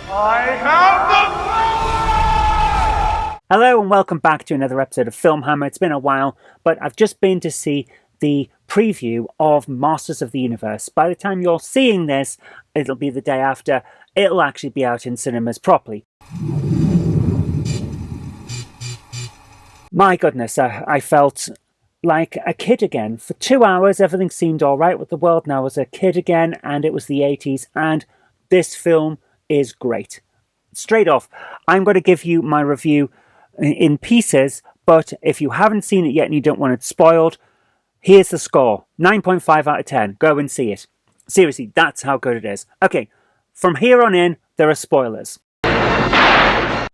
I have the power! Hello and welcome back to another episode of Film Hammer. It's been a while, but I've just been to see the preview of Masters of the Universe. By the time you're seeing this, it'll be the day after. It'll actually be out in cinemas properly. My goodness, I felt like a kid again. For 2 hours, everything seemed all right with the world, and I was a kid again, and it was the 80s, and this film is great. Straight off, I'm going to give you my review in pieces, but if you haven't seen it yet and you don't want it spoiled, here's the score. 9.5 out of 10. Go and see it. Seriously, that's how good it is. Okay, from here on in, there are spoilers.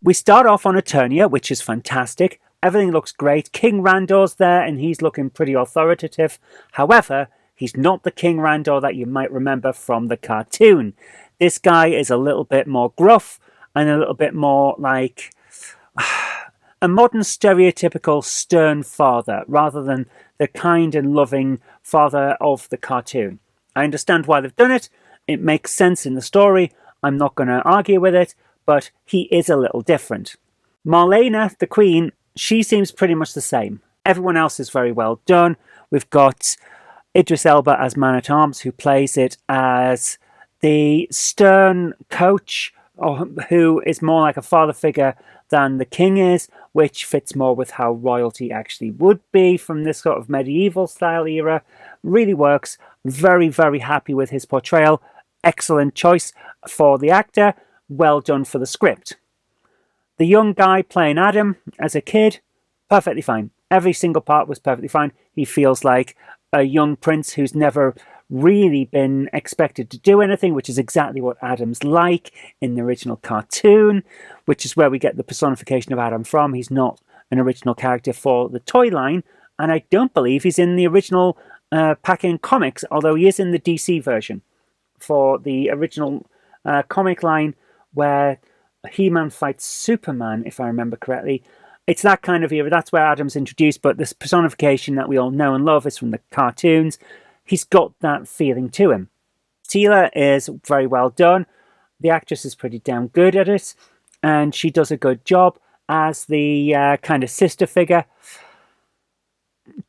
We start off on Eternia, which is fantastic. Everything looks great. King Randor's there, and he's looking pretty authoritative. However, he's not the King Randor that you might remember from the cartoon. This guy is a little bit more gruff and a little bit more like a modern stereotypical stern father rather than the kind and loving father of the cartoon. I understand why they've done it. It makes sense in the story. I'm not going to argue with it, but he is a little different. Marlena, the queen, she seems pretty much the same. Everyone else is very well done. We've got Idris Elba as Man-at-Arms, who plays it as the stern coach, who is more like a father figure than the king is, which fits more with how royalty actually would be from this sort of medieval style era. Really works. Very, very happy with his portrayal. Excellent choice for the actor. Well done for the script. The young guy playing Adam as a kid, perfectly fine. Every single part was perfectly fine. He feels like a young prince who's never really been expected to do anything, which is exactly what Adam's like in the original cartoon, which is where we get the personification of Adam from. He's not an original character for the toy line, and I don't believe he's in the original Pack-In comics, although he is in the DC version for the original comic line where He-Man fights Superman, if I remember correctly. It's that kind of era. That's where Adam's introduced, but this personification that we all know and love is from the cartoons. He's got that feeling to him. Tila is very well done. The actress is pretty damn good at it, and she does a good job as the kind of sister figure.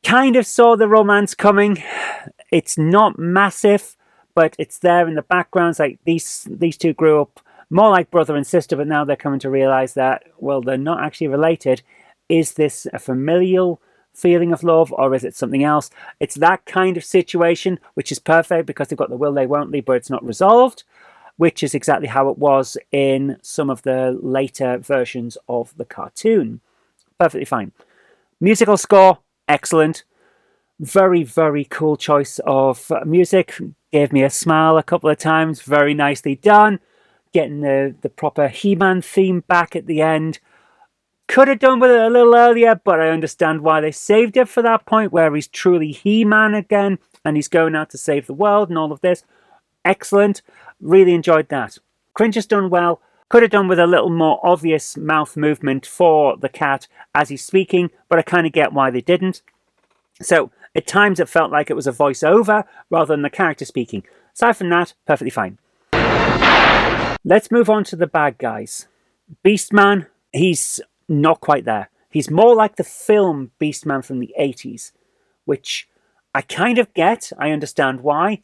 Kind of saw the romance coming. It's not massive, but it's there in the background. It's like these two grew up more like brother and sister, but now they're coming to realize that, well, they're not actually related. Is this a familial feeling of love, or is it something else? It's that kind of situation, which is perfect because they've got the will they won't they, but it's not resolved, which is exactly how it was in some of the later versions of the cartoon. Perfectly fine. Musical score, excellent. Very, very cool choice of music. Gave me a smile a couple of times. Very nicely done. Getting the proper He-Man theme back at the end. Could have done with it a little earlier, but I understand why they saved it for that point where he's truly He-Man again and he's going out to save the world and all of this. Excellent. Really enjoyed that. Cringe has done well. Could have done with a little more obvious mouth movement for the cat as he's speaking, but I kind of get why they didn't. So at times it felt like it was a voiceover rather than the character speaking. Aside from that, perfectly fine. Let's move on to the bad guys. Beastman, he's not quite there. He's more like the film Beastman from the 80s, which I kind of get. I understand why,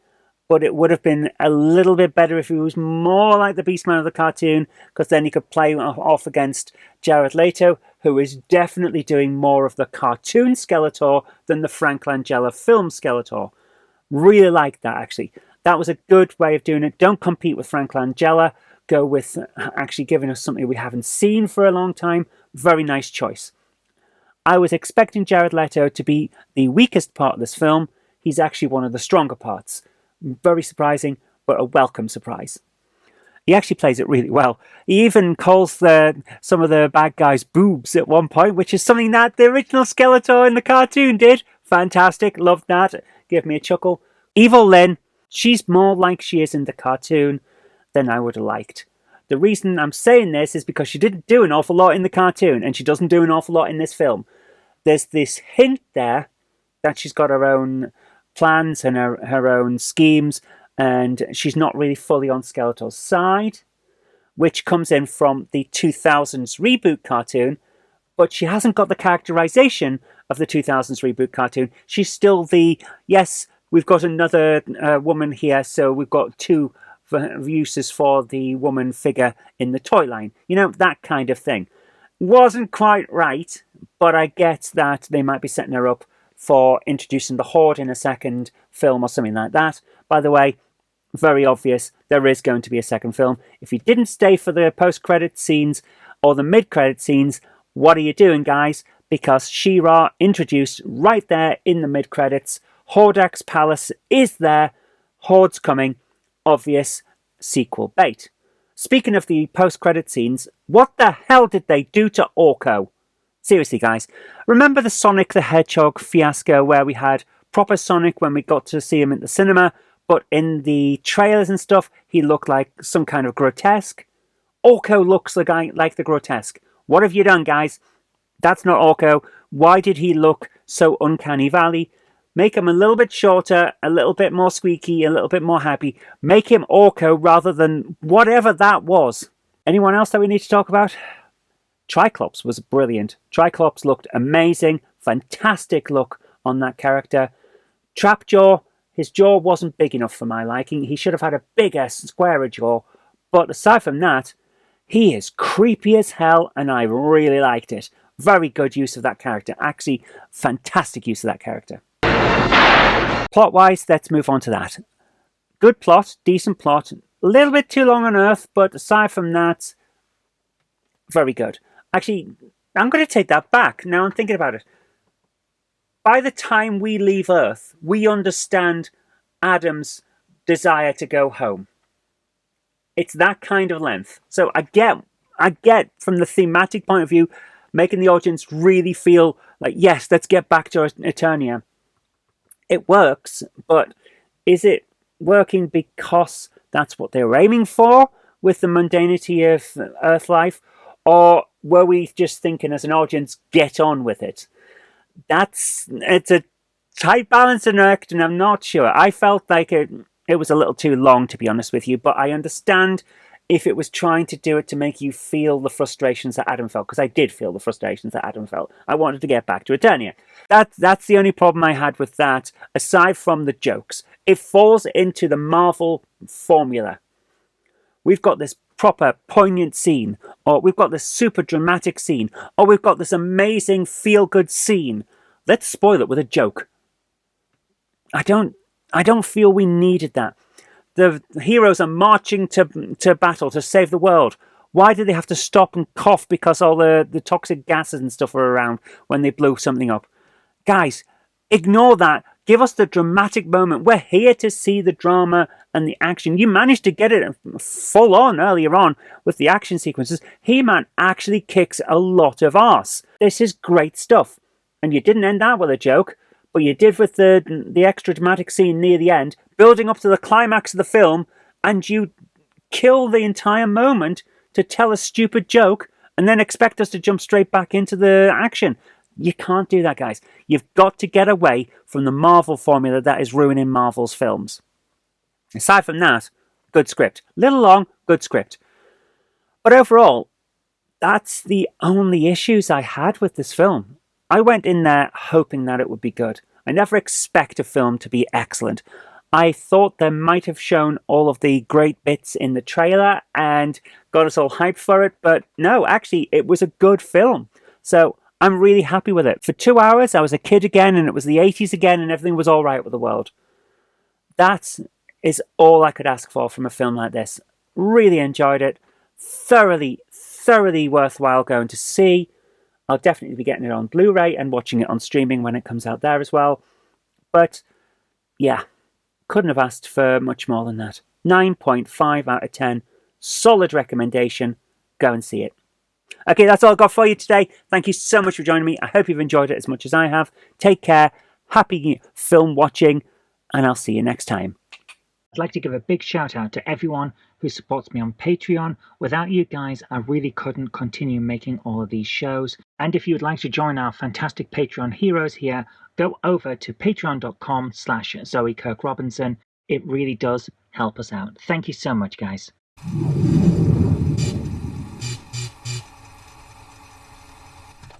but it would have been a little bit better if he was more like the Beastman of the cartoon, because then he could play off against Jared Leto, who is definitely doing more of the cartoon Skeletor than the Frank Langella film Skeletor. Really like that, actually. That was a good way of doing it. Don't compete with Frank Langella. Go with actually giving us something we haven't seen for a long time. Very nice choice. I was expecting Jared Leto to be the weakest part of this film. He's actually one of the stronger parts. Very surprising, but a welcome surprise. He actually plays it really well. He even calls some of the bad guys boobs at one point, which is something that the original Skeletor in the cartoon did. Fantastic. Loved that. Gave me a chuckle. Evil Lynn, she's more like she is in the cartoon than I would have liked. The reason I'm saying this is because she didn't do an awful lot in the cartoon, and she doesn't do an awful lot in this film. There's this hint there that she's got her own plans and her own schemes, and she's not really fully on Skeletor's side, which comes in from the 2000s reboot cartoon, but she hasn't got the characterization of the 2000s reboot cartoon. She's still the, yes, we've got another woman here, so we've got two uses for the woman figure in the toy line. You know, that kind of thing. Wasn't quite right, but I get that they might be setting her up for introducing the Horde in a second film or something like that. By the way, very obvious, there is going to be a second film. If you didn't stay for the post-credit scenes or the mid-credit scenes, what are you doing, guys? Because She-Ra introduced right there in the mid-credits. Hordak's palace is there. Horde's coming. Obvious sequel bait. Speaking of the post-credit scenes, what the hell did they do to Orko? Seriously, guys. Remember the Sonic the Hedgehog fiasco where we had proper Sonic when we got to see him in the cinema, but in the trailers and stuff, he looked like some kind of grotesque? Orko looks like the grotesque. What have you done, guys? That's not Orko. Why did he look so uncanny valley? Make him a little bit shorter, a little bit more squeaky, a little bit more happy. Make him Orko rather than whatever that was. Anyone else that we need to talk about? Triclops was brilliant. Triclops looked amazing. Fantastic look on that character. Trapjaw, his jaw wasn't big enough for my liking. He should have had a bigger, squarer jaw. But aside from that, he is creepy as hell, and I really liked it. Very good use of that character. Actually, fantastic use of that character. Plot-wise, let's move on to that. Good plot, decent plot. A little bit too long on Earth, but aside from that, very good. Actually, I'm going to take that back. Now I'm thinking about it. By the time we leave Earth, we understand Adam's desire to go home. It's that kind of length. So I get from the thematic point of view, making the audience really feel like, yes, let's get back to Eternia. It works, but is it working because that's what they were aiming for with the mundanity of Earth life? Or were we just thinking as an audience, get on with it? It's a tight balancing act, and I'm not sure. I felt like it was a little too long, to be honest with you, but I understand if it was trying to do it to make you feel the frustrations that Adam felt, because I did feel the frustrations that Adam felt. I wanted to get back to Eternia. That's the only problem I had with that, aside from the jokes. It falls into the Marvel formula. We've got this proper poignant scene, or we've got this super dramatic scene, or we've got this amazing feel-good scene. Let's spoil it with a joke. I don't feel we needed that. The heroes are marching to battle to save the world. Why did they have to stop and cough because all the toxic gases and stuff were around when they blew something up? Guys, ignore that. Give us the dramatic moment. We're here to see the drama and the action. You managed to get it full on earlier on with the action sequences. He-Man actually kicks a lot of arse. This is great stuff. And you didn't end that with a joke, but you did with the extra dramatic scene near the end, building up to the climax of the film, and you kill the entire moment to tell a stupid joke and then expect us to jump straight back into the action. You can't do that, guys. You've got to get away from the Marvel formula that is ruining Marvel's films. Aside from that, good script. Little long, good script. But overall, that's the only issues I had with this film. I went in there hoping that it would be good. I never expect a film to be excellent. I thought they might have shown all of the great bits in the trailer and got us all hyped for it, but no, actually, it was a good film. So I'm really happy with it. For 2 hours, I was a kid again, and it was the 80s again, and everything was all right with the world. That is all I could ask for from a film like this. Really enjoyed it. Thoroughly worthwhile going to see. I'll definitely be getting it on Blu-ray and watching it on streaming when it comes out there as well. But, yeah, couldn't have asked for much more than that. 9.5 out of 10. Solid recommendation. Go and see it. Okay, that's all I've got for you today. Thank you so much for joining me. I hope you've enjoyed it as much as I have. Take care. Happy film watching. And I'll see you next time. I'd like to give a big shout out to everyone who supports me on Patreon. Without you guys, I really couldn't continue making all of these shows. And if you would like to join our fantastic Patreon heroes here, go over to patreon.com/Zoe Kirk-Robinson. It really does help us out. Thank you so much, guys.